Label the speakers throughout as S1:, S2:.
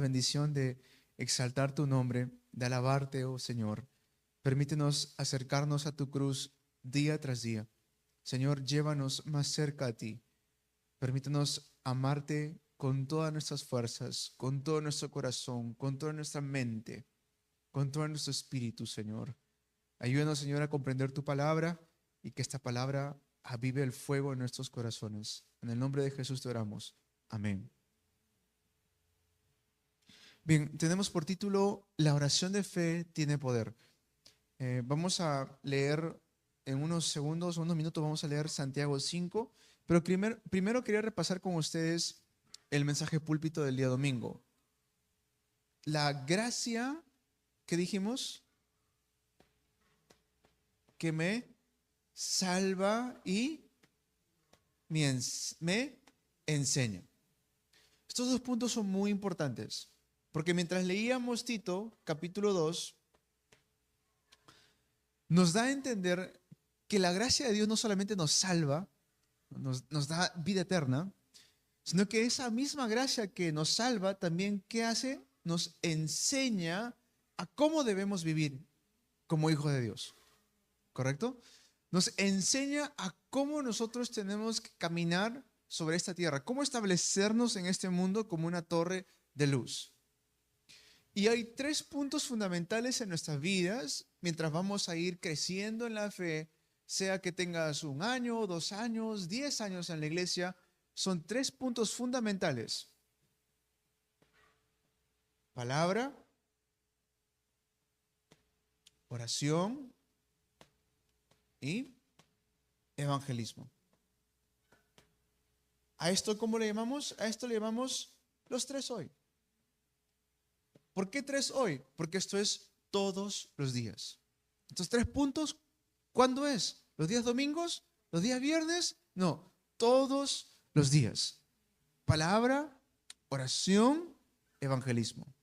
S1: bendición de exaltar tu nombre, de alabarte, oh Señor. Permítenos acercarnos a tu cruz día tras día. Señor, llévanos más cerca a ti. Permítenos amarte con todas nuestras fuerzas, con todo nuestro corazón, con toda nuestra mente, con todo nuestro espíritu, Señor. Ayúdanos, Señor, a comprender tu palabra y que esta palabra avive el fuego en nuestros corazones. En el nombre de Jesús te oramos. Amén. Bien, tenemos por título La oración de fe tiene poder. Vamos a leer en unos segundos, unos minutos, vamos a leer Santiago 5, pero primero quería repasar con ustedes el mensaje púlpito del día domingo. La gracia que dijimos que me salva y me enseña. Estos dos puntos son muy importantes, porque mientras leíamos Tito, capítulo 2, nos da a entender que la gracia de Dios no solamente nos salva, nos da vida eterna, sino que esa misma gracia que nos salva también, ¿qué hace? Nos enseña a cómo debemos vivir como hijos de Dios, ¿correcto? Nos enseña a cómo nosotros tenemos que caminar sobre esta tierra, cómo establecernos en este mundo como una torre de luz. Y hay tres puntos fundamentales en nuestras vidas mientras vamos a ir creciendo en la fe, sea que tengas 1 año, 2 años, 10 años en la iglesia, son tres puntos fundamentales. Palabra, oración y evangelismo. ¿A esto cómo le llamamos? A esto le llamamos los tres hoy. ¿Por qué tres hoy? Porque esto es todos los días. Estos tres puntos, ¿cuándo es? ¿Los días domingos? ¿Los días viernes? No, todos los días. Palabra, oración, evangelismo.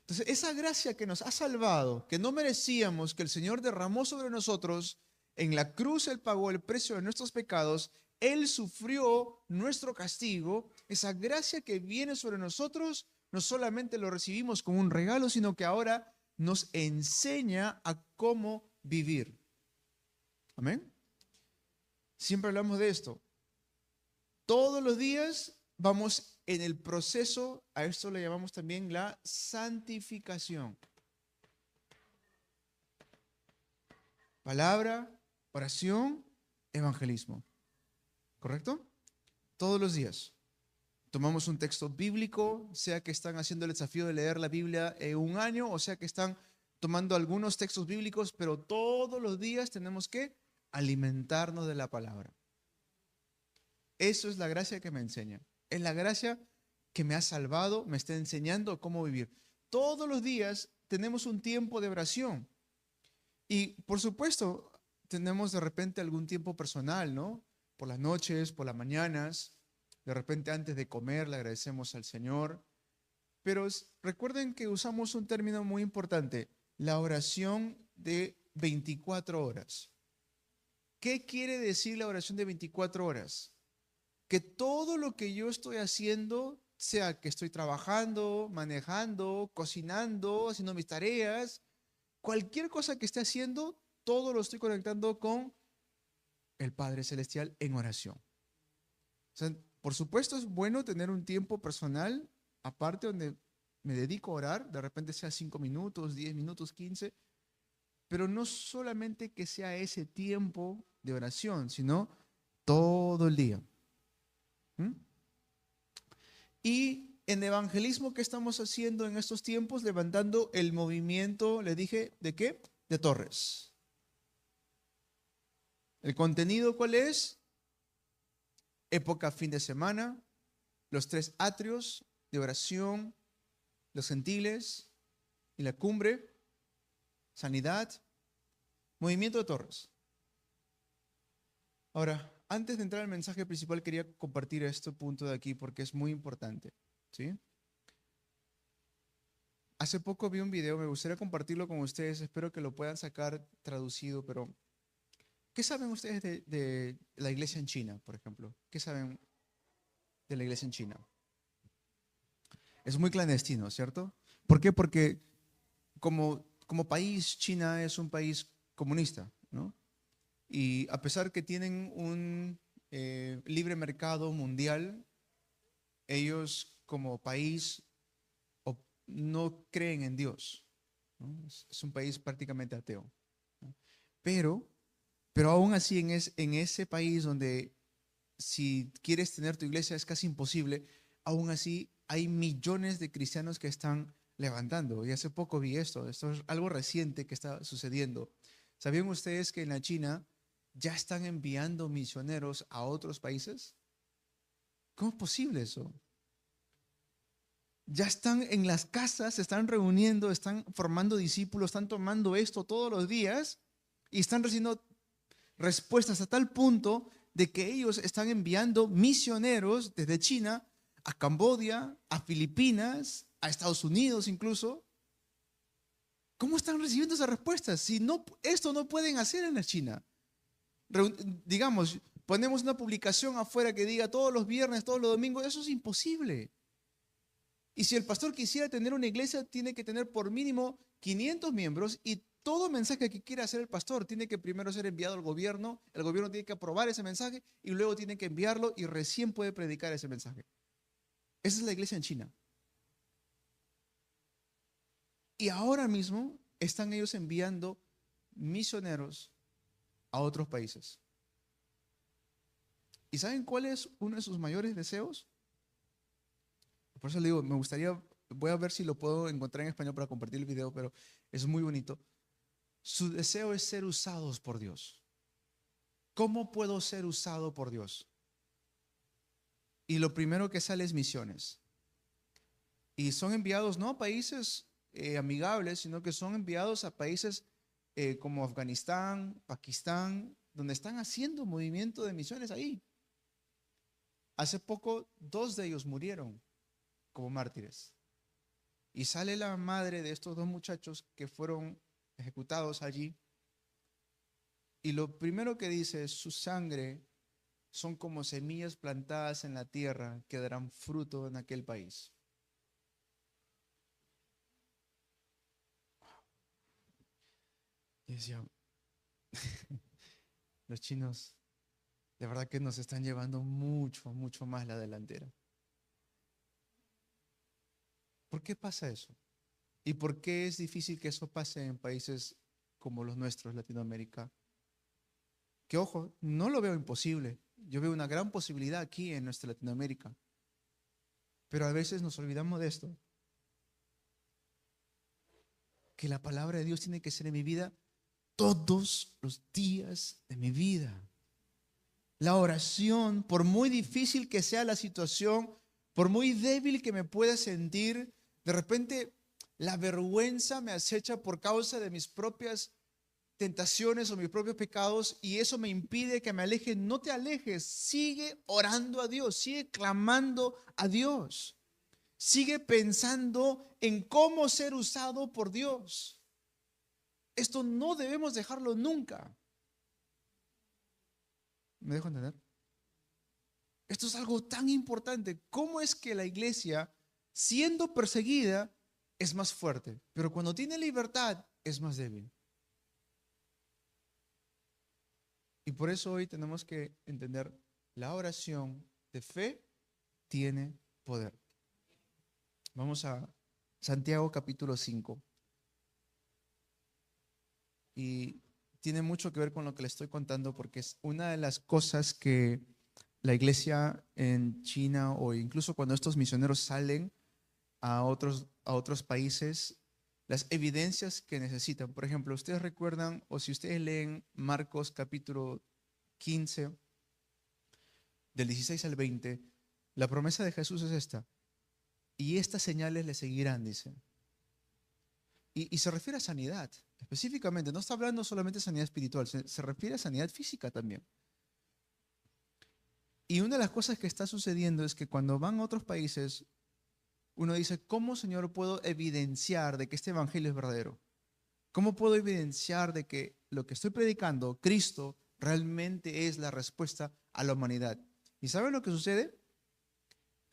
S1: Entonces, esa gracia que nos ha salvado, que no merecíamos, que el Señor derramó sobre nosotros, en la cruz Él pagó el precio de nuestros pecados, Él sufrió nuestro castigo, esa gracia que viene sobre nosotros, no solamente lo recibimos como un regalo, sino que ahora nos enseña a cómo vivir. Amén. Siempre hablamos de esto. Todos los días vamos en el proceso, a esto le llamamos también la santificación. Palabra, oración, evangelismo. ¿Correcto? Todos los días. Tomamos un texto bíblico, sea que están haciendo el desafío de leer la Biblia en 1 año, o sea que están tomando algunos textos bíblicos, pero todos los días tenemos que alimentarnos de la palabra. Eso es la gracia que me enseña. Es la gracia que me ha salvado, me está enseñando cómo vivir. Todos los días tenemos un tiempo de oración. Y por supuesto, tenemos de repente algún tiempo personal, ¿no? Por las noches, por las mañanas, de repente antes de comer le agradecemos al Señor. Pero recuerden que usamos un término muy importante, la oración de 24 horas. ¿Qué quiere decir la oración de 24 horas? Que todo lo que yo estoy haciendo, sea que estoy trabajando, manejando, cocinando, haciendo mis tareas, cualquier cosa que esté haciendo, todo lo estoy conectando con el Padre Celestial en oración. O sea, por supuesto es bueno tener un tiempo personal aparte donde me dedico a orar, de repente sea 5 minutos, 10 minutos, 15, pero no solamente que sea ese tiempo de oración, sino todo el día. ¿Mm? Y en evangelismo, ¿qué estamos haciendo en estos tiempos? Levantando el movimiento, le dije, ¿de qué? De torres. ¿El contenido cuál es? Época fin de semana, los 3 atrios de oración, los gentiles y la cumbre, sanidad, movimiento de torres. Ahora, antes de entrar al mensaje principal, quería compartir este punto de aquí porque es muy importante, ¿sí? Hace poco vi un video, me gustaría compartirlo con ustedes, espero que lo puedan sacar traducido, pero ¿qué saben ustedes de la iglesia en China, por ejemplo? ¿Qué saben de la iglesia en China? Es muy clandestino, ¿cierto? ¿Por qué? Porque como país, China es un país comunista, ¿no? Y a pesar que tienen un libre mercado mundial, ellos como país no creen en Dios, ¿no? Es un país prácticamente ateo, ¿no? Pero, pero aún así en ese país donde si quieres tener tu iglesia es casi imposible, aún así hay millones de cristianos que están levantando. Y hace poco vi esto es algo reciente que está sucediendo. ¿Sabían ustedes que en la China ya están enviando misioneros a otros países? ¿Cómo es posible eso? Ya están en las casas, se están reuniendo, están formando discípulos, están tomando esto todos los días y están recibiendo respuestas a tal punto de que ellos están enviando misioneros desde China a Camboya, a Filipinas, a Estados Unidos incluso. ¿Cómo están recibiendo esas respuestas? Si no, esto no pueden hacer en la China. Digamos, ponemos una publicación afuera que diga todos los viernes, todos los domingos, eso es imposible. Y si el pastor quisiera tener una iglesia, tiene que tener por mínimo 500 miembros y todo mensaje que quiera hacer el pastor tiene que primero ser enviado al gobierno, el gobierno tiene que aprobar ese mensaje y luego tiene que enviarlo y recién puede predicar ese mensaje. Esa es la iglesia en China. Y ahora mismo están ellos enviando misioneros a otros países. ¿Y saben cuál es uno de sus mayores deseos? Por eso le digo, me gustaría, voy a ver si lo puedo encontrar en español para compartir el video, pero es muy bonito. Su deseo es ser usados por Dios. ¿Cómo puedo ser usado por Dios? Y lo primero que sale es misiones. Y son enviados no a países amigables, sino que son enviados a países como Afganistán, Pakistán, donde están haciendo movimiento de misiones ahí. Hace poco, 2 de ellos murieron como mártires. Y sale la madre de estos 2 muchachos que fueron ejecutados allí. Y lo primero que dice es, su sangre son como semillas plantadas en la tierra que darán fruto en aquel país. Y decía, los chinos de verdad que nos están llevando mucho, mucho más la delantera. ¿Por qué pasa eso? ¿Y por qué es difícil que eso pase en países como los nuestros, Latinoamérica? Que ojo, no lo veo imposible. Yo veo una gran posibilidad aquí en nuestra Latinoamérica. Pero a veces nos olvidamos de esto. Que la palabra de Dios tiene que ser en mi vida todos los días de mi vida. La oración, por muy difícil que sea la situación, por muy débil que me pueda sentir, de repente la vergüenza me acecha por causa de mis propias tentaciones o mis propios pecados y eso me impide que me aleje. No te alejes, sigue orando a Dios, sigue clamando a Dios, sigue pensando en cómo ser usado por Dios. Esto no debemos dejarlo nunca. ¿Me dejo entender? Esto es algo tan importante. ¿Cómo es que la iglesia, siendo perseguida, es más fuerte, pero cuando tiene libertad es más débil? Y por eso hoy tenemos que entender, la oración de fe tiene poder. Vamos a Santiago capítulo 5. Y tiene mucho que ver con lo que le estoy contando porque es una de las cosas que la iglesia en China o incluso cuando estos misioneros salen a otros países, las evidencias que necesitan. Por ejemplo, ustedes recuerdan o si ustedes leen Marcos capítulo 15, del 16 al 20, la promesa de Jesús es esta. Y estas señales le seguirán, dice. Y se refiere a sanidad, específicamente. No está hablando solamente de sanidad espiritual, se refiere a sanidad física también. Y una de las cosas que está sucediendo es que cuando van a otros países, uno dice, ¿cómo, Señor, puedo evidenciar de que este evangelio es verdadero? ¿Cómo puedo evidenciar de que lo que estoy predicando, Cristo, realmente es la respuesta a la humanidad? ¿Y saben lo que sucede?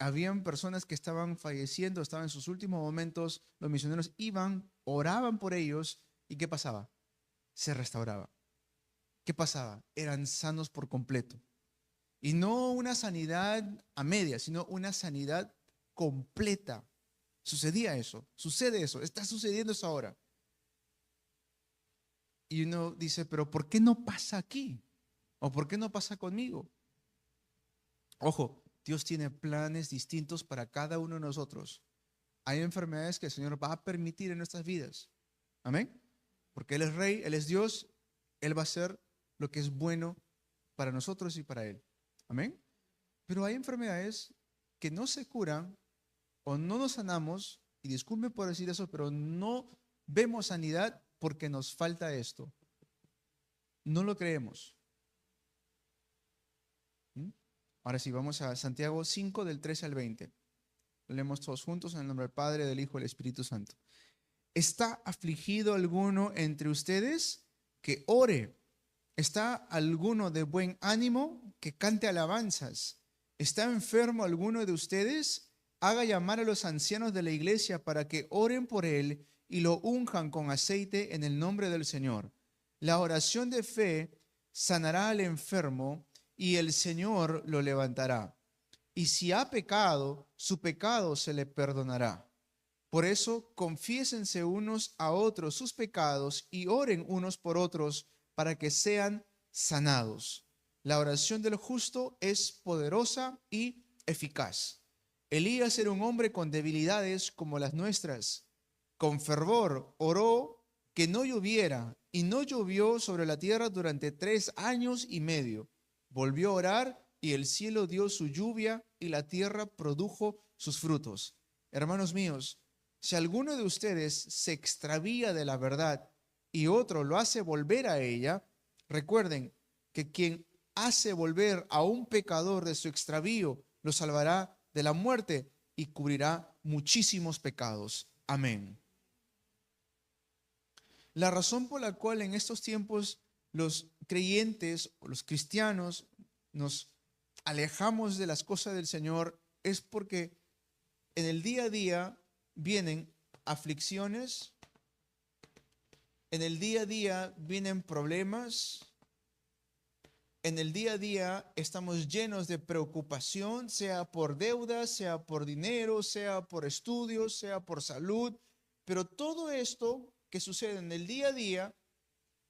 S1: habían personas que estaban falleciendo, estaban en sus últimos momentos, los misioneros iban, oraban por ellos, ¿y qué pasaba? Se restauraba. ¿Qué pasaba? Eran sanos por completo. Y no una sanidad a media, sino una sanidad completa. Sucedía eso, sucede eso, está sucediendo eso ahora. Y uno dice, pero ¿por qué no pasa aquí? ¿O por qué no pasa conmigo? Ojo, Dios tiene planes distintos para cada uno de nosotros. Hay enfermedades que el Señor va a permitir en nuestras vidas. Amén. Porque Él es Rey, Él es Dios, Él va a hacer lo que es bueno para nosotros y para Él. Amén. Pero hay enfermedades que no se curan o no nos sanamos, y disculpe por decir eso, pero no vemos sanidad porque nos falta esto. No lo creemos. ¿Mm? Ahora sí, vamos a Santiago 5 del 13 al 20. Lo leemos todos juntos en el nombre del Padre, del Hijo y del Espíritu Santo. ¿Está afligido alguno entre ustedes? Que ore. ¿Está alguno de buen ánimo? Que cante alabanzas. ¿Está enfermo alguno de ustedes? Haga llamar a los ancianos de la iglesia para que oren por él y lo unjan con aceite en el nombre del Señor. La oración de fe sanará al enfermo y el Señor lo levantará. Y si ha pecado, su pecado se le perdonará. Por eso, confiésense unos a otros sus pecados y oren unos por otros para que sean sanados. La oración del justo es poderosa y eficaz. Elías era un hombre con debilidades como las nuestras. Con fervor oró que no lloviera, y no llovió sobre la tierra durante 3 años y medio. Volvió a orar y el cielo dio su lluvia y la tierra produjo sus frutos. Hermanos míos, si alguno de ustedes se extravía de la verdad y otro lo hace volver a ella, recuerden que quien hace volver a un pecador de su extravío lo salvará de la muerte y cubrirá muchísimos pecados. Amén. La razón por la cual en estos tiempos los creyentes o los cristianos nos alejamos de las cosas del Señor es porque en el día a día vienen aflicciones, en el día a día vienen problemas, en el día a día estamos llenos de preocupación, sea por deudas, sea por dinero, sea por estudios, sea por salud, pero todo esto que sucede en el día a día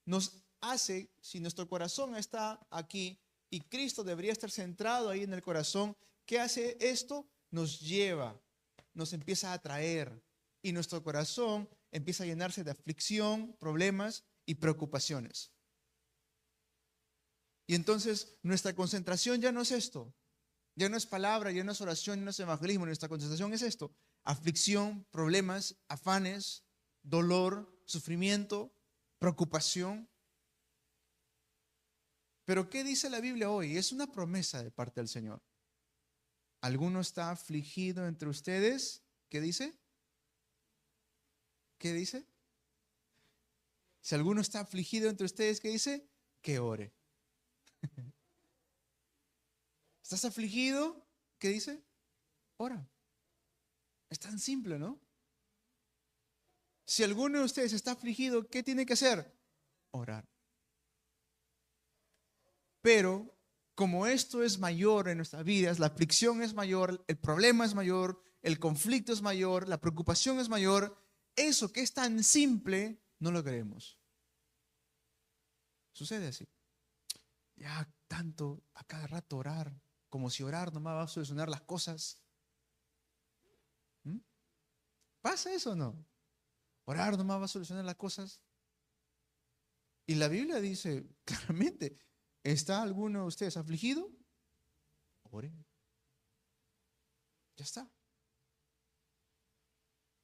S1: nos hace, si nuestro corazón está aquí y Cristo debería estar centrado ahí en el corazón, ¿qué hace esto? Nos lleva, nos empieza a atraer y nuestro corazón empieza a llenarse de aflicción, problemas y preocupaciones. Y entonces nuestra concentración ya no es esto, ya no es palabra, ya no es oración, ya no es evangelismo, nuestra concentración es esto: aflicción, problemas, afanes, dolor, sufrimiento, preocupación. Pero ¿qué dice la Biblia hoy? Es una promesa de parte del Señor. ¿Alguno está afligido entre ustedes? ¿Qué dice? ¿Qué dice? Si alguno está afligido entre ustedes, ¿qué dice? Que ore. ¿Estás afligido? ¿Qué dice? Ora. Es tan simple, ¿no? Si alguno de ustedes está afligido, ¿qué tiene que hacer? Orar. Pero como esto es mayor en nuestras vidas, la aflicción es mayor, el problema es mayor, el conflicto es mayor, la preocupación es mayor, eso que es tan simple, no lo creemos. Sucede así. Ya tanto a cada rato orar, como si orar nomás va a solucionar las cosas. ¿Mm? ¿Pasa eso o no? Orar nomás va a solucionar las cosas. Y la Biblia dice claramente, ¿está alguno de ustedes afligido? Oren. Ya está.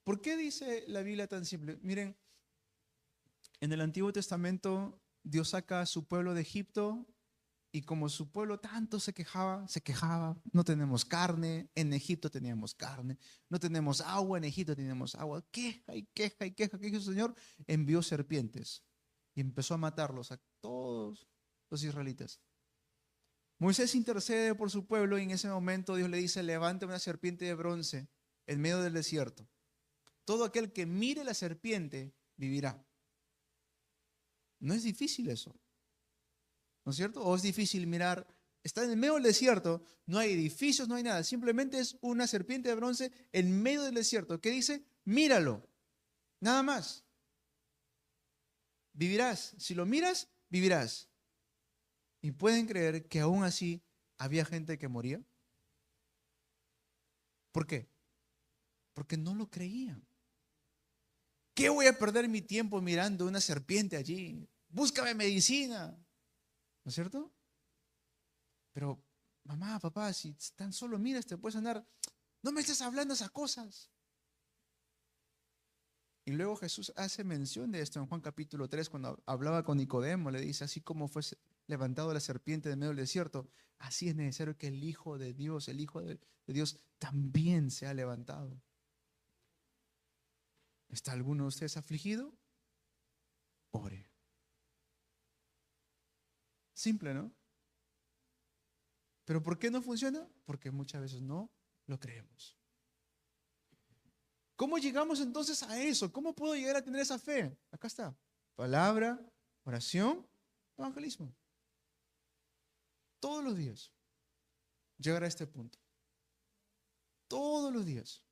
S1: ¿Por qué dice la Biblia tan simple? Miren, en el Antiguo Testamento Dios saca a su pueblo de Egipto y como su pueblo tanto se quejaba, no tenemos carne, en Egipto teníamos carne, no tenemos agua, en Egipto teníamos agua, queja y queja y queja. ¿Qué hizo el Señor? Envió serpientes y empezó a matarlos a todos los israelitas. Moisés intercede por su pueblo y en ese momento Dios le dice, levante una serpiente de bronce en medio del desierto. Todo aquel que mire la serpiente vivirá. No es difícil eso, ¿no es cierto? ¿O es difícil mirar? Está en el medio del desierto, no hay edificios, no hay nada. Simplemente es una serpiente de bronce en medio del desierto. ¿Qué dice? Míralo, nada más. Vivirás. Si lo miras, vivirás. ¿Y pueden creer que aún así había gente que moría? ¿Por qué? Porque no lo creían. ¿Qué voy a perder mi tiempo mirando una serpiente allí? Búscame medicina. ¿No es cierto? Pero, mamá, papá, si tan solo miras, te puedes andar. No me estés hablando esas cosas. Y luego Jesús hace mención de esto en Juan capítulo 3, cuando hablaba con Nicodemo, le dice, así como fue levantado la serpiente de medio del desierto, así es necesario que el Hijo de Dios, el Hijo de Dios, también sea levantado. ¿Está alguno de ustedes afligido? Ore. Simple, ¿no? ¿Pero por qué no funciona? Porque muchas veces no lo creemos. ¿Cómo llegamos entonces a eso? ¿Cómo puedo llegar a tener esa fe? Acá está. Palabra, oración, evangelismo. Todos los días. Llegar a este punto. Todos los días.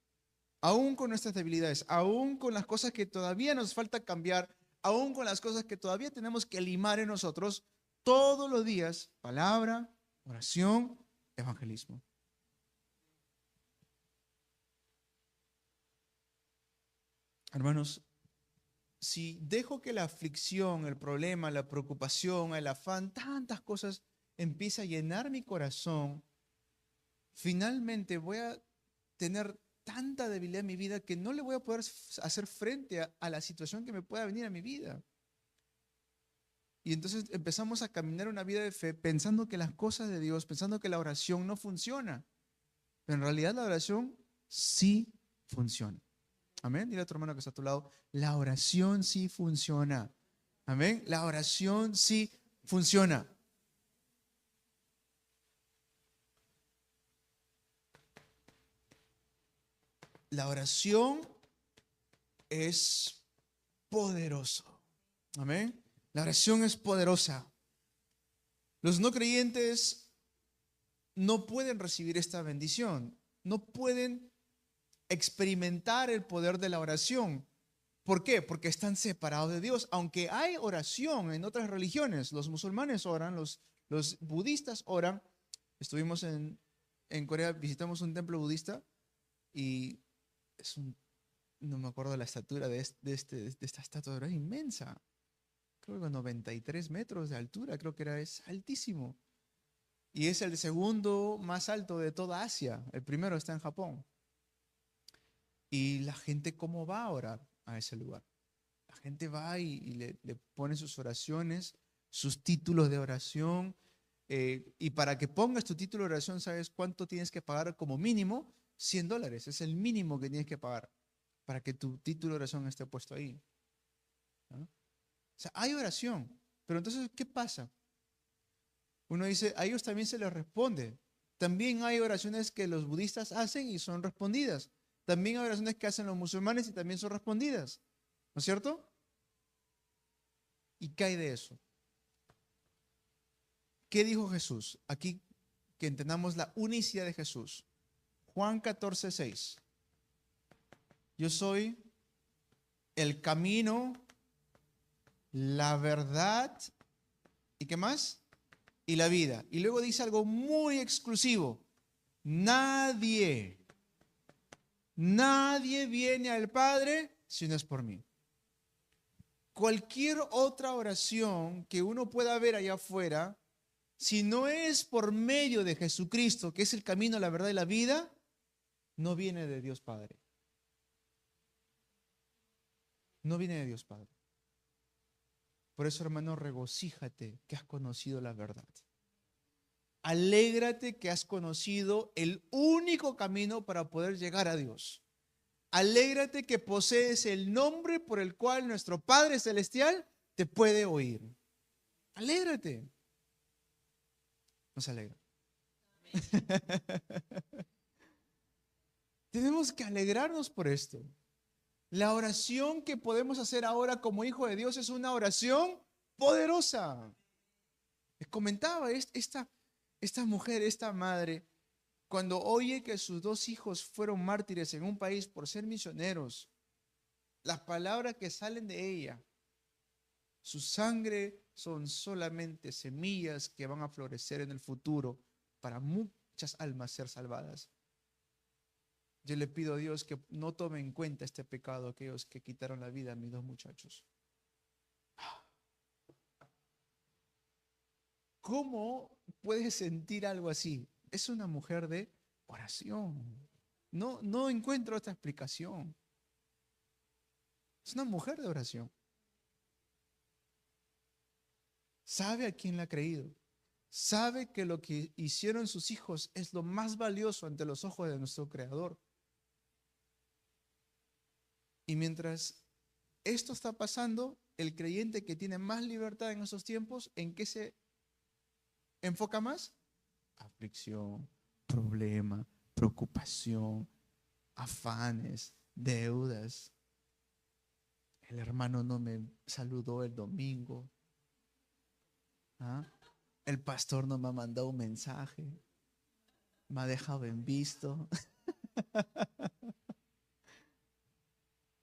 S1: Aún con nuestras debilidades, aún con las cosas que todavía nos falta cambiar, aún con las cosas que todavía tenemos que limar en nosotros, todos los días, palabra, oración, evangelismo. Hermanos, si dejo que la aflicción, el problema, la preocupación, el afán, tantas cosas empiece a llenar mi corazón, finalmente voy a tener tanta debilidad en mi vida que no le voy a poder hacer frente a la situación que me pueda venir a mi vida. Y entonces empezamos a caminar una vida de fe pensando que las cosas de Dios, pensando que la oración no funciona. Pero en realidad la oración sí funciona. Amén. Dile a tu hermano que está a tu lado, la oración sí funciona. Amén. La oración sí funciona. La oración es poderoso. Amén. La oración es poderosa. Los no creyentes no pueden recibir esta bendición. No pueden experimentar el poder de la oración. ¿Por qué? Porque están separados de Dios. Aunque hay oración en otras religiones, los musulmanes oran, los budistas oran. Estuvimos en Corea, visitamos un templo budista y no me acuerdo de la estatura de esta estatua, era inmensa. Creo que 93 metros de altura, creo que es altísimo. Y es el segundo más alto de toda Asia. El primero está en Japón. Y la gente, ¿cómo va a orar a ese lugar? La gente va y le pone sus oraciones, sus títulos de oración. Y para que pongas tu título de oración, ¿sabes cuánto tienes que pagar como mínimo? $100. Es el mínimo que tienes que pagar para que tu título de oración esté puesto ahí. ¿No? O sea, hay oración. Pero entonces, ¿qué pasa? Uno dice, a ellos también se les responde. También hay oraciones que los budistas hacen y son respondidas. También hay oraciones que hacen los musulmanes y también son respondidas. ¿No es cierto? ¿Y qué hay de eso? ¿Qué dijo Jesús? Aquí que entendamos la unicidad de Jesús. Juan 14:6. Yo soy el camino, la verdad, ¿y qué más? Y la vida. Y luego dice algo muy exclusivo. Nadie viene al Padre si no es por mí. Cualquier otra oración que uno pueda ver allá afuera, si no es por medio de Jesucristo, que es el camino, la verdad y la vida, no viene de Dios Padre. No viene de Dios Padre. Por eso, hermano, regocíjate que has conocido la verdad. Alégrate que has conocido el único camino para poder llegar a Dios. Alégrate que posees el nombre por el cual nuestro Padre Celestial te puede oír. Alégrate. Nos alegra. Tenemos que alegrarnos por esto. La oración que podemos hacer ahora como hijo de Dios es una oración poderosa. Les comentaba esta mujer, esta madre, cuando oye que sus 2 hijos fueron mártires en un país por ser misioneros, las palabras que salen de ella, su sangre son solamente semillas que van a florecer en el futuro para muchas almas ser salvadas. Yo le pido a Dios que no tome en cuenta este pecado aquellos que quitaron la vida a mis 2 muchachos. ¿Cómo puedes sentir algo así? Es una mujer de oración. No encuentro otra explicación. Es una mujer de oración. Sabe a quién le ha creído. Sabe que lo que hicieron sus hijos es lo más valioso ante los ojos de nuestro Creador. Y mientras esto está pasando, el creyente que tiene más libertad en esos tiempos, ¿en qué se enfoca más? Aflicción, problema, preocupación, afanes, deudas. El hermano no me saludó el domingo. ¿Ah? El pastor no me ha mandado un mensaje. Me ha dejado en visto.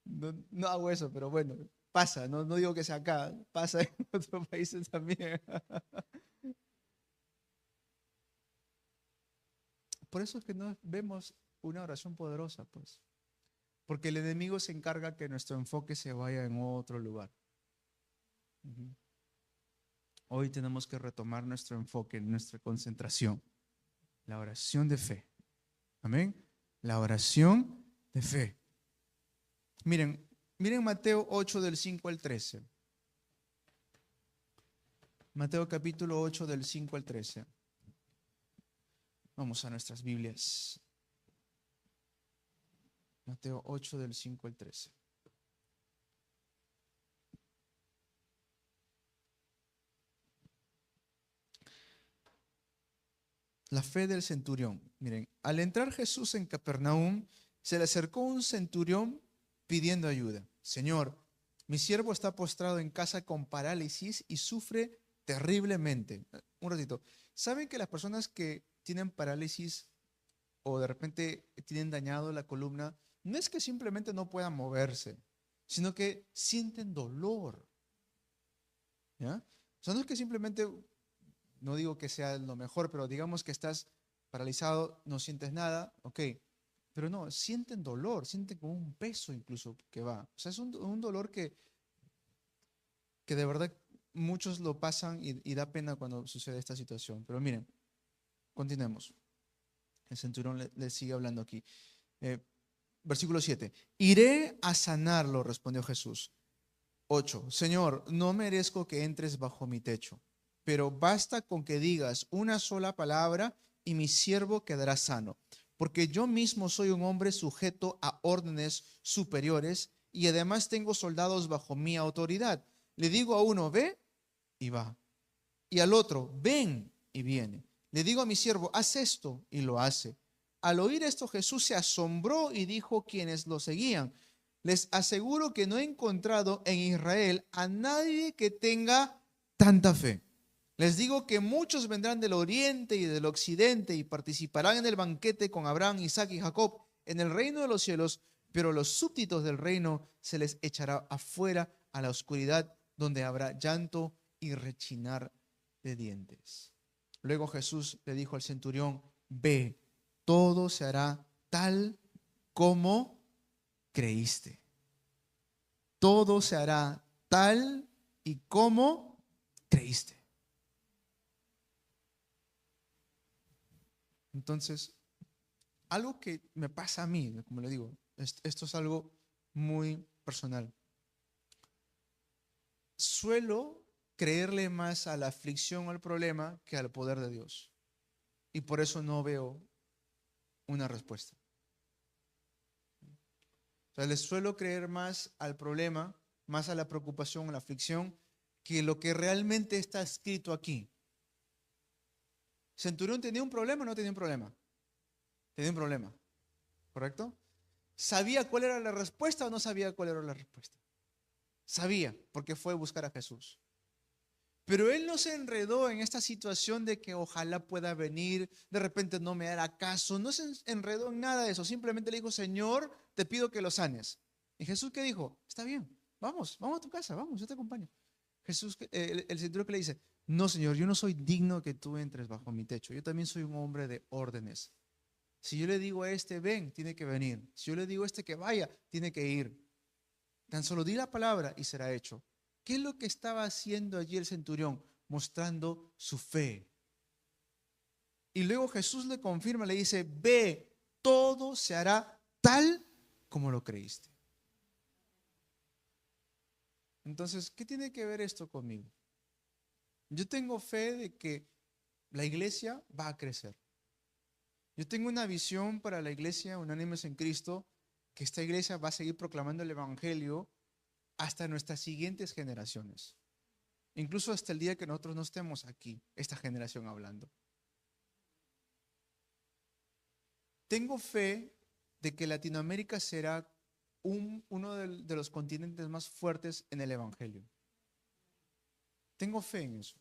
S1: No hago eso, pero bueno, pasa. No digo que sea acá, pasa en otros países también. Por eso es que no vemos una oración poderosa, pues. Porque el enemigo se encarga que nuestro enfoque se vaya en otro lugar. Hoy tenemos que retomar nuestro enfoque, nuestra concentración. La oración de fe. Amén. La oración de fe. Miren Mateo 8 del 5 al 13. Mateo capítulo 8 del 5 al 13. Vamos a nuestras Biblias. Mateo 8 del 5 al 13. La fe del centurión. Miren, al entrar Jesús en Capernaum, se le acercó un centurión pidiendo ayuda. Señor, mi siervo está postrado en casa con parálisis y sufre terriblemente. Un ratito. ¿Saben que las personas que tienen parálisis o de repente tienen dañado la columna, no es que simplemente no puedan moverse, sino que sienten dolor? ¿Ya? O sea, no es que simplemente, no digo que sea lo mejor, pero digamos que estás paralizado, no sientes nada, ok. Pero no, sienten dolor, sienten como un peso incluso que va. O sea, es un dolor que de verdad muchos lo pasan y da pena cuando sucede esta situación. Pero miren, continuemos. El centurión le sigue hablando aquí. Versículo 7. Iré a sanarlo, respondió Jesús. 8. Señor, no merezco que entres bajo mi techo, pero basta con que digas una sola palabra y mi siervo quedará sano, porque yo mismo soy un hombre sujeto a órdenes superiores y además tengo soldados bajo mi autoridad. Le digo a uno, ve y va, y al otro, ven y viene. Le digo a mi siervo, haz esto y lo hace. Al oír esto, Jesús se asombró y dijo a quienes lo seguían, les aseguro que no he encontrado en Israel a nadie que tenga tanta fe. Les digo que muchos vendrán del oriente y del occidente y participarán en el banquete con Abraham, Isaac y Jacob en el reino de los cielos, pero los súbditos del reino se les echará afuera a la oscuridad, donde habrá llanto y rechinar de dientes. Luego Jesús le dijo al centurión, ve, todo se hará tal como creíste. Todo se hará tal y como creíste. Entonces, algo que me pasa a mí, como le digo, esto es algo muy personal. Suelo creerle más a la aflicción o al problema que al poder de Dios. Y por eso no veo una respuesta. O sea, les suelo creer más al problema, más a la preocupación, a la aflicción, que lo que realmente está escrito aquí. ¿Centurión tenía un problema o no tenía un problema? Tenía un problema, ¿correcto? ¿Sabía cuál era la respuesta o no sabía cuál era la respuesta? Sabía, porque fue a buscar a Jesús. Pero él no se enredó en esta situación de que ojalá pueda venir, de repente no me hará caso. No se enredó en nada de eso. Simplemente le dijo, Señor, te pido que lo sanes. ¿Y Jesús qué dijo? Está bien, vamos a tu casa, vamos, yo te acompaño. Jesús, el centurión que le dice, no, Señor, yo no soy digno que tú entres bajo mi techo. Yo también soy un hombre de órdenes. Si yo le digo a este, ven, tiene que venir. Si yo le digo a este que vaya, tiene que ir. Tan solo di la palabra y será hecho. ¿Qué es lo que estaba haciendo allí el centurión? Mostrando su fe. Y luego Jesús le confirma, le dice, ve, todo se hará tal como lo creíste. Entonces, ¿qué tiene que ver esto conmigo? Yo tengo fe de que la iglesia va a crecer. Yo tengo una visión para la iglesia Unánimes en Cristo, que esta iglesia va a seguir proclamando el Evangelio hasta nuestras siguientes generaciones. Incluso hasta el día que nosotros no estemos aquí, esta generación hablando. Tengo fe de que Latinoamérica será uno de los continentes más fuertes en el Evangelio. Tengo fe en eso.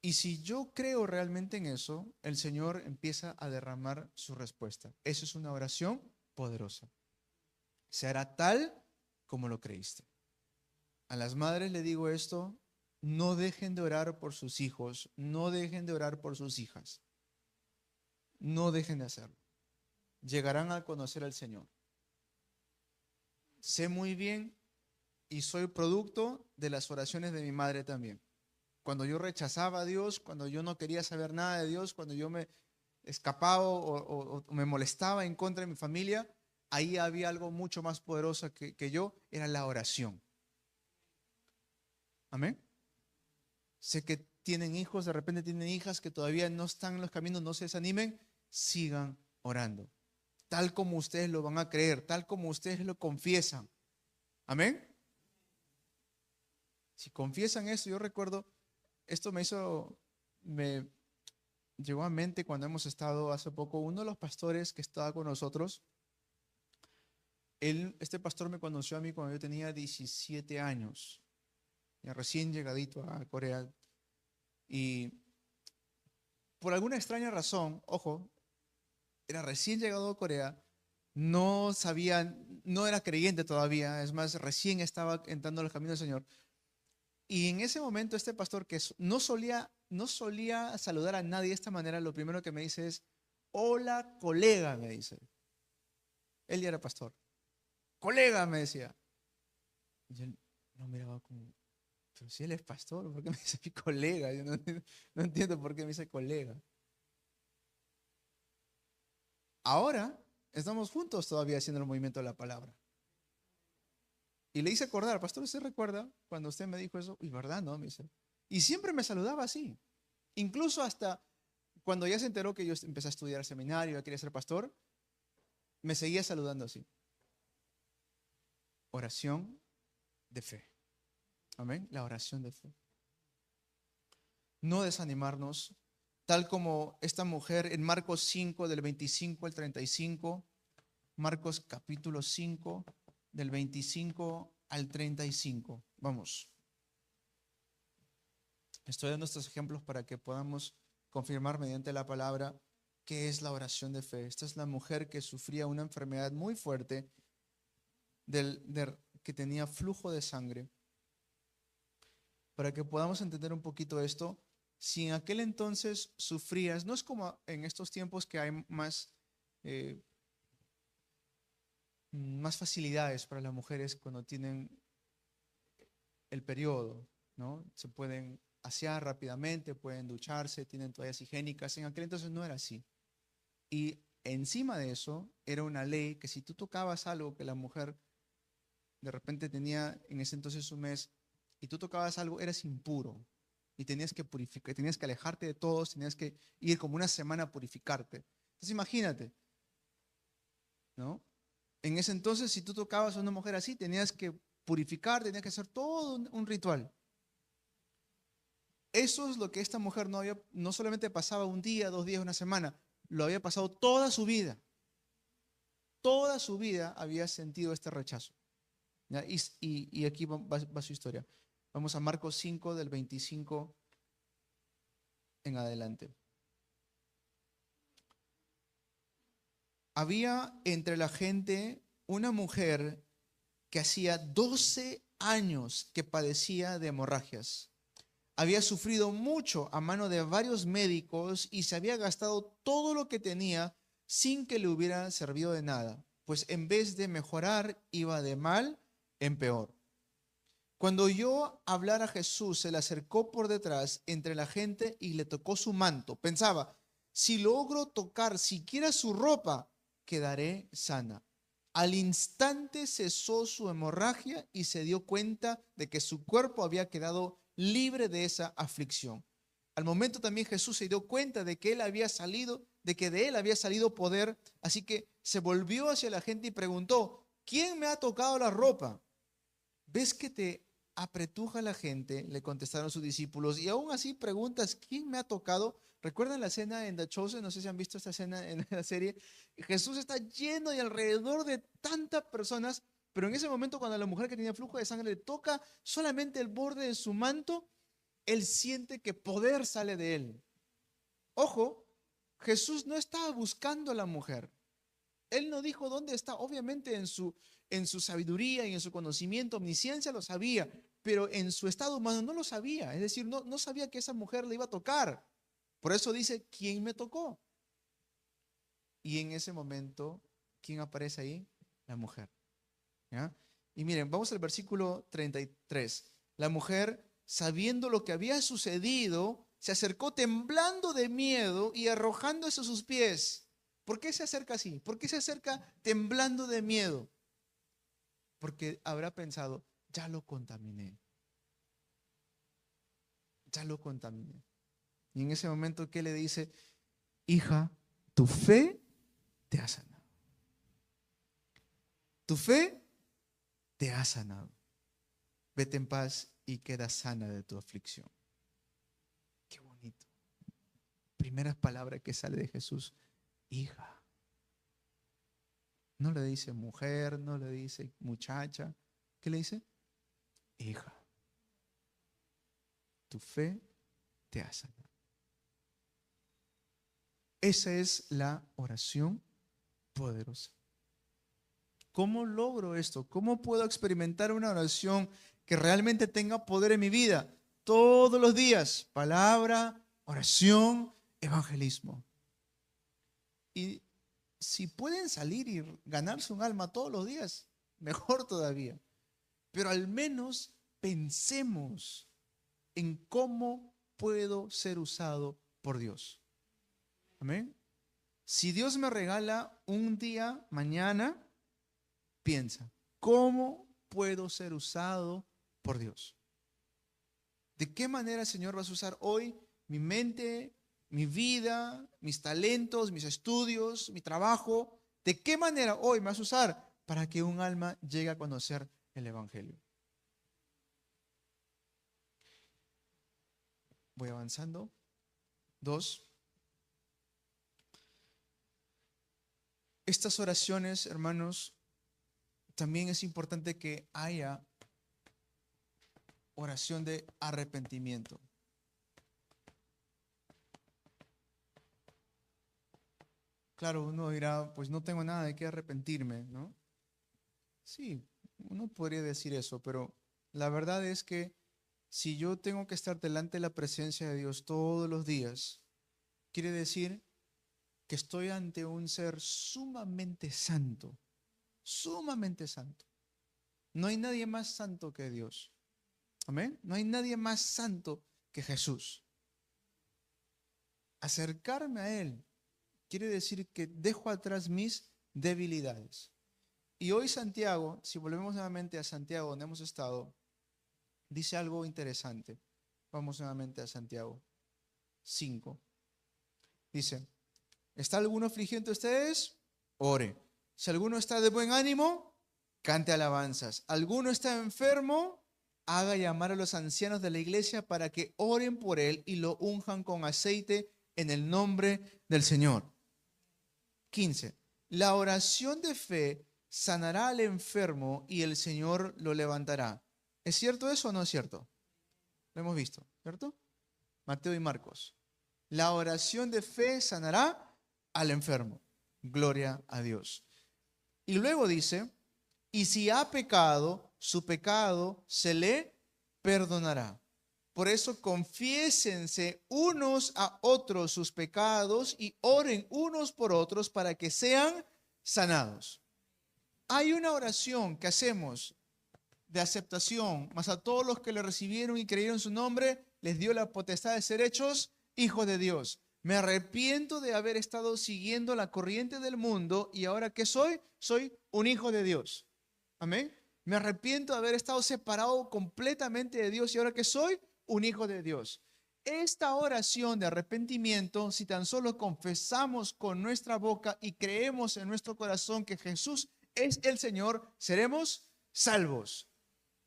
S1: Y si yo creo realmente en eso, el Señor empieza a derramar su respuesta. Eso es una oración poderosa. Se hará tal como lo creíste. A las madres le digo esto, no dejen de orar por sus hijos, no dejen de orar por sus hijas. No dejen de hacerlo. Llegarán a conocer al Señor. Sé muy bien y soy producto de las oraciones de mi madre también. Cuando yo rechazaba a Dios, cuando yo no quería saber nada de Dios, cuando yo me escapaba o me molestaba en contra de mi familia, ahí había algo mucho más poderoso que yo, era la oración. Amén. Sé que tienen hijos, de repente tienen hijas que todavía no están en los caminos, no se desanimen, sigan orando. Tal como ustedes lo van a creer, tal como ustedes lo confiesan. Amén. Si confiesan eso, yo recuerdo, esto me llegó a mente cuando hemos estado hace poco, uno de los pastores que estaba con nosotros, este pastor me conoció a mí cuando yo tenía 17 años, ya recién llegadito a Corea, y por alguna extraña razón, ojo, era recién llegado a Corea, no sabía, no era creyente todavía, es más, recién estaba entrando en los caminos del Señor. Y en ese momento este pastor que no solía saludar a nadie de esta manera, lo primero que me dice es, hola colega, me dice. Él ya era pastor. Colega, me decía. Y yo no miraba como, pero si él es pastor, ¿por qué me dice mi colega? Yo no entiendo por qué me dice colega. Ahora estamos juntos todavía haciendo el movimiento de la palabra. Y le hice acordar, pastor, ¿usted recuerda cuando usted me dijo eso? Y verdad, ¿no? Me dice. Y siempre me saludaba así. Incluso hasta cuando ya se enteró que yo empecé a estudiar seminario, ya quería ser pastor, me seguía saludando así. Oración de fe. Amén. La oración de fe. No desanimarnos, tal como esta mujer en Marcos 5, del 25 al 35. Marcos capítulo 5, del 25 al 35. Vamos. Estoy dando estos ejemplos para que podamos confirmar mediante la palabra qué es la oración de fe. Esta es la mujer que sufría una enfermedad muy fuerte, que tenía flujo de sangre. Para que podamos entender un poquito esto, si en aquel entonces sufrías, no es como en estos tiempos que hay eh, más facilidades para las mujeres cuando tienen el periodo, ¿no? Se pueden asear rápidamente, pueden ducharse, tienen toallas higiénicas. En aquel entonces no era así. Y encima de eso, era una ley que si tú tocabas algo que la mujer de repente tenía en ese entonces un mes, y tú tocabas algo, eras impuro. Y tenías que purificar, tenías que alejarte de todos, tenías que ir como una semana a purificarte. Entonces imagínate, ¿no? En ese entonces, si tú tocabas a una mujer así, tenías que purificar, tenías que hacer todo un ritual. Eso es lo que esta mujer no solamente pasaba un día, 2 días, una semana, lo había pasado toda su vida. Toda su vida había sentido este rechazo. ¿Ya? Y aquí va su historia. Vamos a Marcos 5, del 25 en adelante. Había entre la gente una mujer que hacía 12 años que padecía de hemorragias. Había sufrido mucho a mano de varios médicos y se había gastado todo lo que tenía sin que le hubiera servido de nada, pues en vez de mejorar iba de mal en peor. Cuando oyó hablar a Jesús, se le acercó por detrás entre la gente y le tocó su manto. Pensaba, si logro tocar siquiera su ropa, quedaré sana. Al instante cesó su hemorragia y se dio cuenta de que su cuerpo había quedado libre de esa aflicción. Al momento también Jesús se dio cuenta de que él había salido, de que de él había salido poder, así que se volvió hacia la gente y preguntó, ¿quién me ha tocado la ropa? ¿Ves que te apretuja la gente? Le contestaron sus discípulos, y aún así preguntas, ¿quién me ha tocado? ¿Recuerdan la escena en The Chosen? No sé si han visto esta escena en la serie. Jesús está lleno y alrededor de tantas personas, pero en ese momento cuando la mujer que tenía flujo de sangre le toca solamente el borde de su manto, él siente que poder sale de él. Ojo, Jesús no estaba buscando a la mujer. Él no dijo dónde está. Obviamente en su sabiduría y en su conocimiento, omnisciencia lo sabía, pero en su estado humano no lo sabía. Es decir, no sabía que esa mujer le iba a tocar. Por eso dice, ¿quién me tocó? Y en ese momento, ¿quién aparece ahí? La mujer. ¿Ya? Y miren, vamos al versículo 33. La mujer, sabiendo lo que había sucedido, se acercó temblando de miedo y arrojándose a sus pies. ¿Por qué se acerca así? ¿Por qué se acerca temblando de miedo? Porque habrá pensado, ya lo contaminé. Ya lo contaminé. Y en ese momento, ¿qué le dice? Hija, tu fe te ha sanado. Tu fe te ha sanado. Vete en paz y queda sana de tu aflicción. Qué bonito. Primera palabra que sale de Jesús, hija. No le dice mujer, no le dice muchacha. ¿Qué le dice? Hija. Tu fe te ha sanado. Esa es la oración poderosa. ¿Cómo logro esto? ¿Cómo puedo experimentar una oración que realmente tenga poder en mi vida? Todos los días, palabra, oración, evangelismo. Y si pueden salir y ganarse un alma todos los días, mejor todavía. Pero al menos pensemos en cómo puedo ser usado por Dios. Amén. Si Dios me regala un día mañana, piensa, ¿cómo puedo ser usado por Dios? ¿De qué manera, Señor, vas a usar hoy mi mente, mi vida, mis talentos, mis estudios, mi trabajo? ¿De qué manera hoy me vas a usar para que un alma llegue a conocer el Evangelio? Voy avanzando. 2. Estas oraciones, hermanos, también es importante que haya oración de arrepentimiento. Claro, uno dirá, pues no tengo nada de qué arrepentirme, ¿no? Sí, uno podría decir eso, pero la verdad es que si yo tengo que estar delante de la presencia de Dios todos los días, quiere decir que estoy ante un ser sumamente santo, sumamente santo. No hay nadie más santo que Dios. Amén. No hay nadie más santo que Jesús. Acercarme a Él quiere decir que dejo atrás mis debilidades. Y hoy Santiago, si volvemos nuevamente a Santiago donde hemos estado, dice algo interesante. Vamos nuevamente a Santiago 5. Dice, ¿está alguno afligido entre ustedes? Ore. Si alguno está de buen ánimo, cante alabanzas. ¿Alguno está enfermo? haga llamar a los ancianos de la iglesia para que oren por él y lo unjan con aceite en el nombre del Señor. 15. La oración de fe sanará al enfermo y el Señor lo levantará. ¿Es cierto eso o no es cierto? Lo hemos visto, ¿cierto? Mateo y Marcos. La oración de fe sanará al enfermo. Gloria a Dios. Y luego dice, y si ha pecado, su pecado se le perdonará. Por eso confiésense unos a otros sus pecados y oren unos por otros para que sean sanados. Hay una oración que hacemos de aceptación, mas a todos los que le recibieron y creyeron su nombre, les dio la potestad de ser hechos hijos de Dios. Me arrepiento de haber estado siguiendo la corriente del mundo y ahora ¿qué soy? Soy un hijo de Dios. Amén. Me arrepiento de haber estado separado completamente de Dios y ahora ¿qué soy? Un hijo de Dios. Esta oración de arrepentimiento, si tan solo confesamos con nuestra boca y creemos en nuestro corazón que Jesús es el Señor, seremos salvos.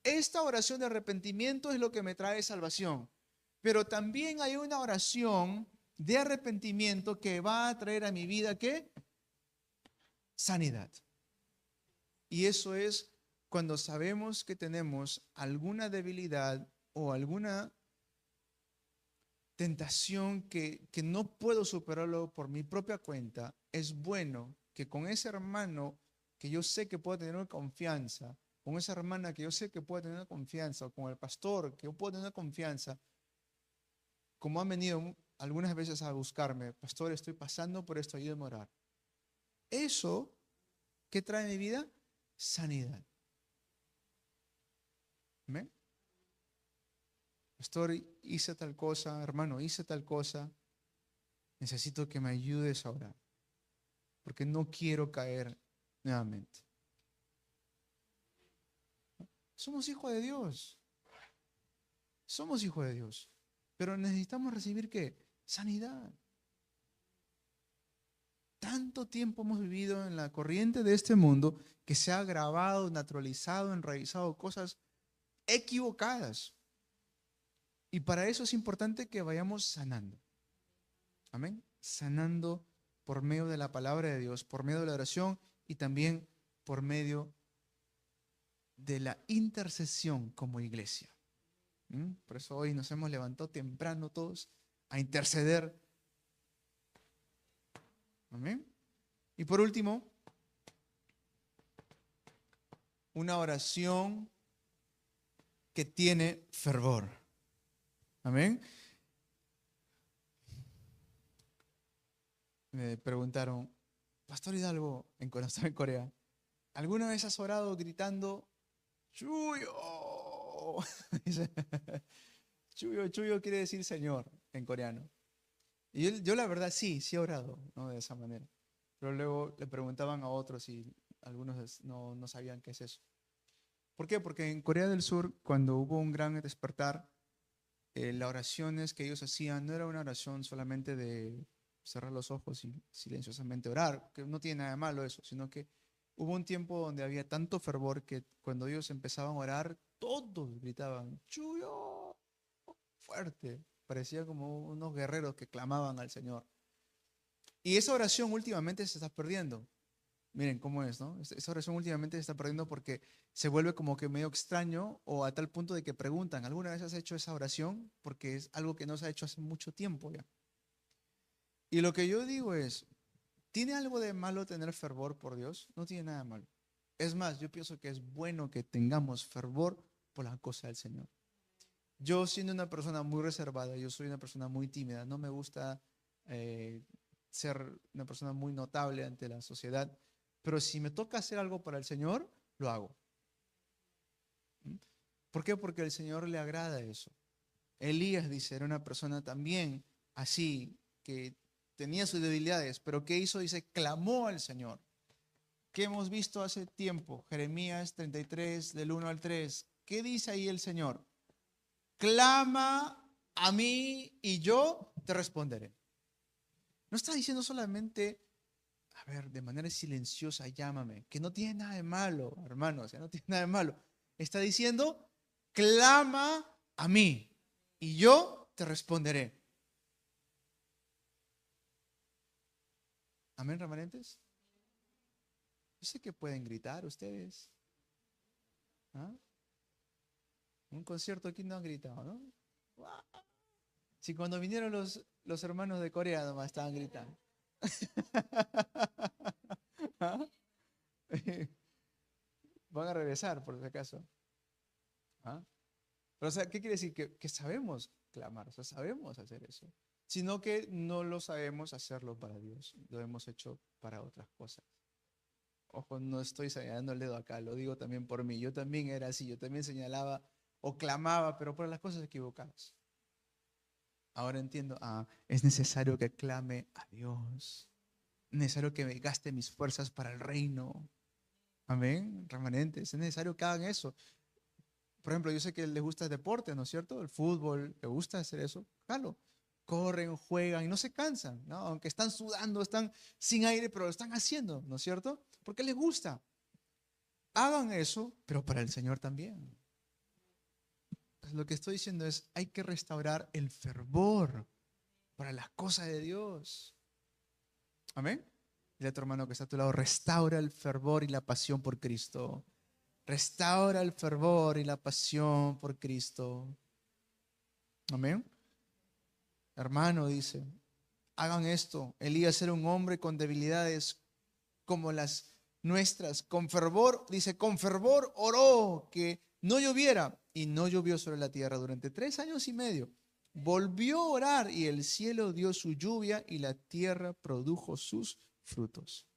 S1: Esta oración de arrepentimiento es lo que me trae salvación. Pero también hay una oración de arrepentimiento que va a traer a mi vida ¿qué? Sanidad. Y eso es cuando sabemos que tenemos alguna debilidad o alguna tentación que no puedo superarlo por mi propia cuenta. Es bueno que con ese hermano que yo sé que puedo tener confianza, con esa hermana que yo sé que puede tener confianza, o con el pastor que yo puedo tener confianza, como han venido algunas veces a buscarme, pastor, estoy pasando por esto, ayúdame a orar. Eso, ¿qué trae a mi vida? Sanidad. ¿Amén? Pastor, hice tal cosa, hermano, hice tal cosa, necesito que me ayudes a orar, porque no quiero caer nuevamente. Somos hijos de Dios. Somos hijos de Dios. Pero necesitamos recibir ¿qué? Sanidad. Tanto tiempo hemos vivido en la corriente de este mundo que se ha agravado, naturalizado, enraizado cosas equivocadas. Y para eso es importante que vayamos sanando. Amén. Sanando por medio de la palabra de Dios, por medio de la oración y también por medio de la intercesión como iglesia. Por eso hoy nos hemos levantado temprano todos a interceder. Amén. Y por último, una oración que tiene fervor. Amén. Me preguntaron, Pastor Hidalgo, cuando estaba en Corea, ¿alguna vez has orado gritando, Chuyo? Chuyo, Chuyo quiere decir Señor en coreano. Y yo la verdad sí he orado, ¿no? De esa manera. Pero luego le preguntaban a otros y algunos no sabían qué es eso. ¿Por qué? Porque en Corea del Sur, cuando hubo un gran despertar, las oraciones que ellos hacían no era una oración solamente de cerrar los ojos y silenciosamente orar, que no tiene nada de malo eso, sino que hubo un tiempo donde había tanto fervor que cuando ellos empezaban a orar, todos gritaban, ¡Chuyo! Fuerte. Parecía como unos guerreros que clamaban al Señor. Y esa oración últimamente se está perdiendo. Miren cómo es, ¿no? Esa oración últimamente se está perdiendo porque se vuelve como que medio extraño o a tal punto de que preguntan, ¿alguna vez has hecho esa oración? Porque es algo que no se ha hecho hace mucho tiempo ya. Y lo que yo digo es, ¿tiene algo de malo tener fervor por Dios? No tiene nada de malo. Es más, yo pienso que es bueno que tengamos fervor por la cosa del Señor. Yo siendo una persona muy reservada, yo soy una persona muy tímida, no me gusta eh, ser una persona muy notable ante la sociedad, pero si me toca hacer algo para el Señor, lo hago. ¿Por qué? Porque al Señor le agrada eso. Elías, dice, era una persona también así, que tenía sus debilidades, pero ¿qué hizo? Dice, clamó al Señor. ¿Qué hemos visto hace tiempo? Jeremías 33, del 1 al 3. ¿Qué dice ahí el Señor? Clama a mí y yo te responderé. No está diciendo solamente, a ver, de manera silenciosa, llámame, que no tiene nada de malo, hermano, o sea, no tiene nada de malo. Está diciendo, clama a mí y yo te responderé. Amén, remanentes. Yo sé que pueden gritar ustedes. ¿Ah? Un concierto aquí no han gritado, ¿no? ¡Wow! Si cuando vinieron los hermanos de Corea nomás estaban gritando. ¿Ah? Van a regresar, por si acaso. ¿Ah? Pero, o sea, ¿qué quiere decir? Que sabemos clamar, o sea, sabemos hacer eso. Sino que no lo sabemos hacerlo para Dios. Lo hemos hecho para otras cosas. Ojo, no estoy señalando el dedo acá, lo digo también por mí. Yo también era así, yo también señalaba o clamaba, pero por las cosas equivocadas. Ahora entiendo, es necesario que clame a Dios. Es necesario que me gaste mis fuerzas para el reino. Amén, remanentes. Es necesario que hagan eso. Por ejemplo, yo sé que les gusta el deporte, ¿no es cierto? El fútbol, ¿les gusta hacer eso? Claro. Corren, juegan y no se cansan, ¿no? Aunque están sudando, están sin aire, pero lo están haciendo, ¿no es cierto? Porque les gusta. Hagan eso, pero para el Señor también. Pues lo que estoy diciendo es, hay que restaurar el fervor para las cosas de Dios. Amén. Dile a tu hermano que está a tu lado, restaura el fervor y la pasión por Cristo. Restaura el fervor y la pasión por Cristo. Amén. Hermano, dice, hagan esto. Elías era un hombre con debilidades como las nuestras. Con fervor, dice, con fervor oró que no lloviera y no llovió sobre la tierra durante 3 años y medio. Volvió a orar y el cielo dio su lluvia y la tierra produjo sus frutos.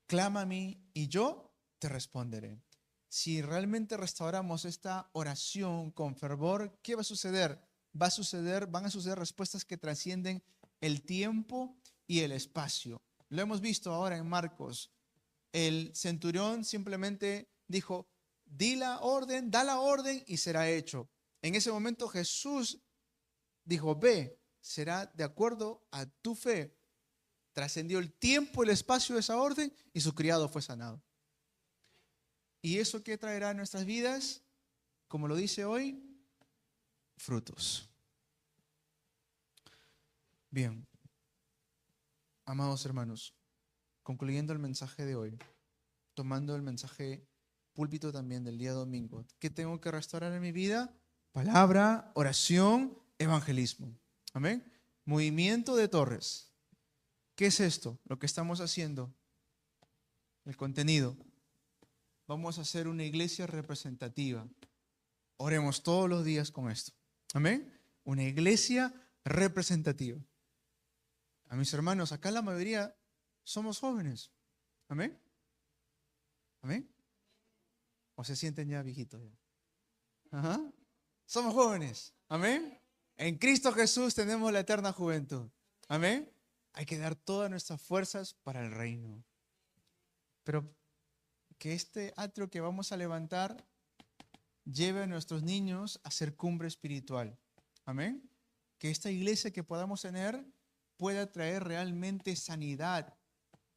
S1: Clama a mí y yo te responderé. Si realmente restauramos esta oración con fervor, ¿qué va a suceder? Van a suceder respuestas que trascienden el tiempo y el espacio. Lo hemos visto ahora en Marcos. El centurión simplemente dijo, da la orden y será hecho. En ese momento Jesús dijo, ve, será de acuerdo a tu fe. Trascendió el tiempo y el espacio de esa orden y su criado fue sanado. ¿Y eso qué traerá a nuestras vidas? Como lo dice hoy, frutos. Bien, amados hermanos, concluyendo el mensaje de hoy, tomando el mensaje púlpito también del día domingo, ¿qué tengo que restaurar en mi vida? Palabra, oración, evangelismo. Amén. Movimiento de torres. ¿Qué es esto? Lo que estamos haciendo, el contenido. Vamos a hacer una iglesia representativa. Oremos todos los días con esto. Amén. Una iglesia representativa. A mis hermanos, acá la mayoría somos jóvenes. Amén. Amén. ¿O se sienten ya viejitos? Ajá. Somos jóvenes. Amén. En Cristo Jesús tenemos la eterna juventud. Amén. Hay que dar todas nuestras fuerzas para el reino. Pero que este atrio que vamos a levantar lleve a nuestros niños a ser cumbre espiritual. Amén. Que esta iglesia que podamos tener pueda traer realmente sanidad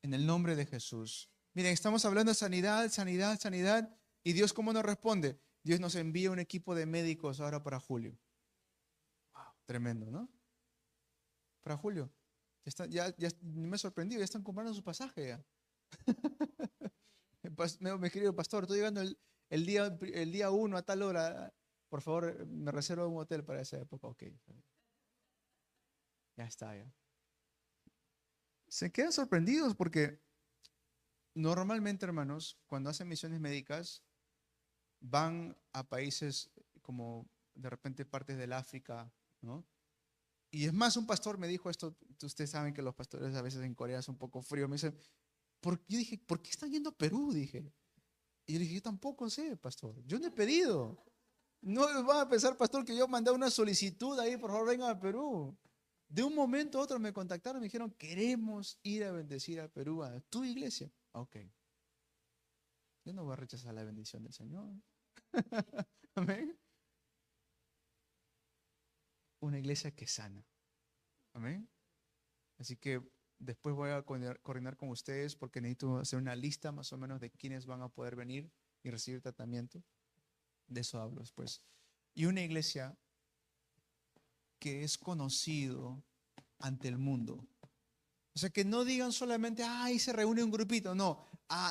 S1: en el nombre de Jesús. Miren, estamos hablando de sanidad, sanidad, sanidad. ¿Y Dios cómo nos responde? Dios nos envía un equipo de médicos ahora para julio. Wow, tremendo, ¿no? Para julio. Ya me sorprendió, ya están comprando su pasaje ya. Mi querido pastor, estoy llegando el día 1 a tal hora. Por favor, me reservo un hotel para esa época. Ok. Ya está, ya. Se quedan sorprendidos porque normalmente, hermanos, cuando hacen misiones médicas, van a países como de repente partes del África, ¿no? Y es más, un pastor me dijo esto, ustedes saben que los pastores a veces en Corea son un poco fríos, me dicen, yo dije, ¿por qué están yendo a Perú? Dije. Y yo dije, yo tampoco sé, pastor, yo no he pedido. No van a pensar, pastor, que yo mandé una solicitud ahí, por favor, vengan a Perú. De un momento a otro me contactaron y me dijeron, queremos ir a bendecir a Perú, a tu iglesia. Ok. Yo no voy a rechazar la bendición del Señor. Amén. Una iglesia que sana. Amén. Así que después voy a coordinar con ustedes porque necesito hacer una lista más o menos de quiénes van a poder venir y recibir tratamiento. De eso hablo después. Y una iglesia que es conocido ante el mundo. O sea, que no digan solamente, ahí se reúne un grupito. No,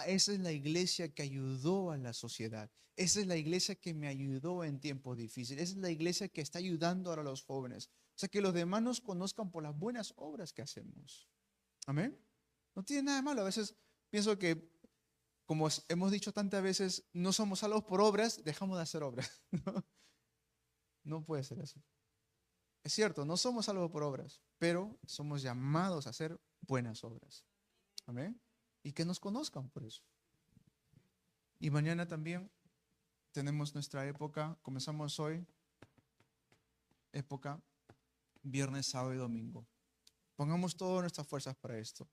S1: esa es la iglesia que ayudó a la sociedad. Esa es la iglesia que me ayudó en tiempos difíciles. Esa es la iglesia que está ayudando ahora a los jóvenes. O sea, que los demás nos conozcan por las buenas obras que hacemos. Amén. No tiene nada de malo. A veces pienso que, como hemos dicho tantas veces, no somos salvos por obras, dejamos de hacer obras. No puede ser así. Es cierto, no somos salvos por obras, pero somos llamados a hacer buenas obras. Amén. Y que nos conozcan por eso. Y mañana también tenemos nuestra época, comenzamos hoy, época viernes, sábado y domingo. Pongamos todas nuestras fuerzas para esto.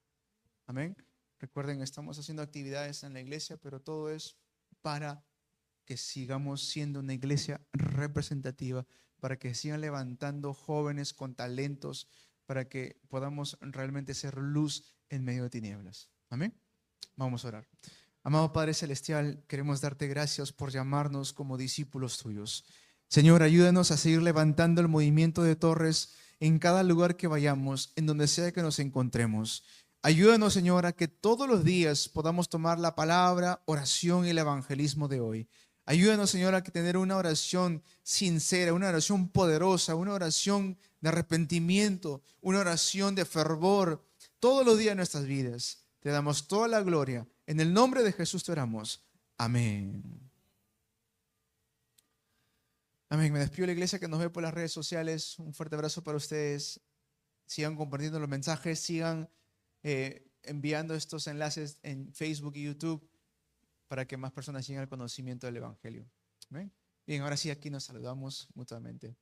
S1: Amén. Recuerden, estamos haciendo actividades en la iglesia, pero todo es para que sigamos siendo una iglesia representativa, para que sigan levantando jóvenes con talentos, para que podamos realmente ser luz en medio de tinieblas. Amén. Vamos a orar. Amado Padre Celestial, queremos darte gracias por llamarnos como discípulos tuyos. Señor, ayúdanos a seguir levantando el movimiento de Torres en cada lugar que vayamos, en donde sea que nos encontremos. Ayúdanos, Señor, a que todos los días podamos tomar la palabra, oración y el evangelismo de hoy. Ayúdanos, Señor, a que tener una oración sincera, una oración poderosa, una oración de arrepentimiento, una oración de fervor, todos los días de nuestras vidas. Te damos toda la gloria. En el nombre de Jesús te oramos. Amén. Amén. Me despido de la iglesia que nos ve por las redes sociales. Un fuerte abrazo para ustedes. Sigan compartiendo los mensajes, sigan enviando estos enlaces en Facebook y YouTube para que más personas lleguen al conocimiento del Evangelio. ¿Amén? Bien, ahora sí, aquí nos saludamos mutuamente.